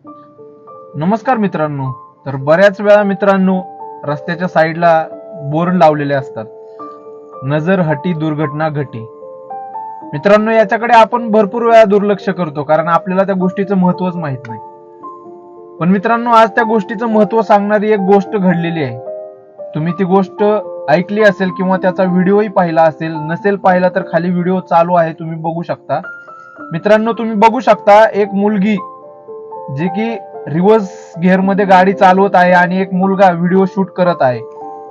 नमस्कार मित्रांनो. तर बऱ्याच वेळा मित्रांनो रस्त्याच्या साईडला बोर्ड लावलेले असतात, नजर हटी दुर्घटना घटी. मित्रांनो, याच्याकडे आपण भरपूर वेळा दुर्लक्ष करतो कारण आपल्याला त्या गोष्टीचं महत्वच माहित नाही. पण मित्रांनो, आज त्या गोष्टीचं महत्व सांगणारी एक गोष्ट घडलेली आहे. तुम्ही ती गोष्ट ऐकली असेल किंवा त्याचा व्हिडिओही पाहिला असेल. नसेल पाहिला तर खाली व्हिडिओ चालू आहे, तुम्ही बघू शकता. मित्रांनो, तुम्ही बघू शकता एक मुलगी जी की रिव्हर्स गिअर मध्ये गाडी चालवत आहे आणि एक मुलगा व्हिडिओ शूट करत आहे.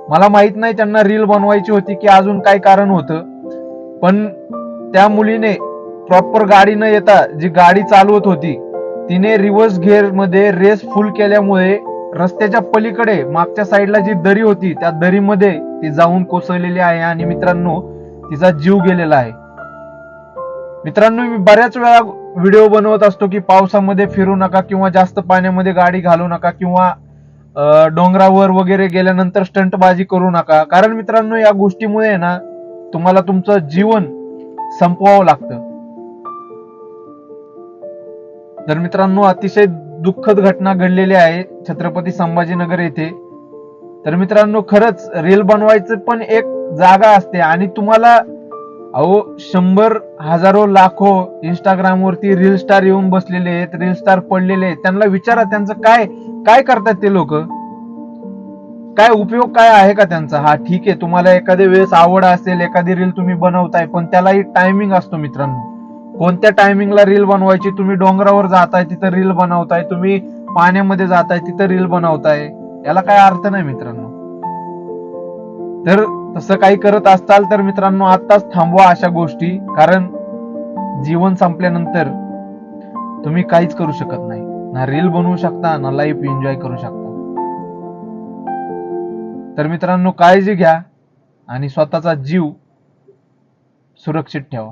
मला माहित नाही त्यांना रील बनवायची होती की अजून काय कारण होतं, पण त्या मुलीने प्रॉपर गाडी न येता जी गाडी चालवत होती तिने रिव्हर्स गिअर मध्ये रेस फुल केल्यामुळे रस्त्याच्या पलीकडे मागच्या साईडला जी दरी होती त्या दरीमध्ये ती जाऊन कोसळलेली आहे आणि मित्रांनो तिचा जीव गेलेला आहे. मित्रांनो, मी बऱ्याच वेळा व्हिडिओ बनवत असतो की पावसामध्ये फिरू नका किंवा जास्त पाण्यामध्ये गाडी घालू नका किंवा डोंगरावर वगैरे गेल्यानंतर स्टंटबाजी करू नका. कारण मित्रांनो, या गोष्टीमुळे ना तुम्हाला तुमचं जीवन संपवावं लागतं. तर मित्रांनो, अतिशय दुःखद घटना घडलेली आहे छत्रपती संभाजीनगर येथे. तर मित्रांनो, खरंच रील बनवायचं पण एक जागा असते आणि तुम्हाला 100 हजारो लाखो इंस्टाग्राम वरती रील स्टार येऊन बसलेले आहेत, रील स्टार पडलेले आहेत. त्यांना विचारा त्यांचं काय काय करतात ते लोक, काय उपयोग काय आहे का त्यांचा. हा ठीक आहे, तुम्हाला एखाद्या वेळेस आवड असेल, एखादी रील तुम्ही बनवताय, पण त्यालाही टायमिंग असतो मित्रांनो. कोणत्या टायमिंगला रील बनवायची. तुम्ही डोंगरावर जाताय तिथं रील बनवताय, तुम्ही पाण्यामध्ये जाताय तिथं रील बनवताय, याला काय अर्थ नाही मित्रांनो. तर तसं काही करत असताल तर मित्रांनो आताच थांबवा अशा गोष्टी, कारण जीवन संपल्यानंतर तुम्ही काहीच करू शकत नाही. ना रील बनवू शकता ना लाईफ एन्जॉय करू शकता. तर मित्रांनो, काळजी घ्या आणि स्वतःचा जीव सुरक्षित ठेवा.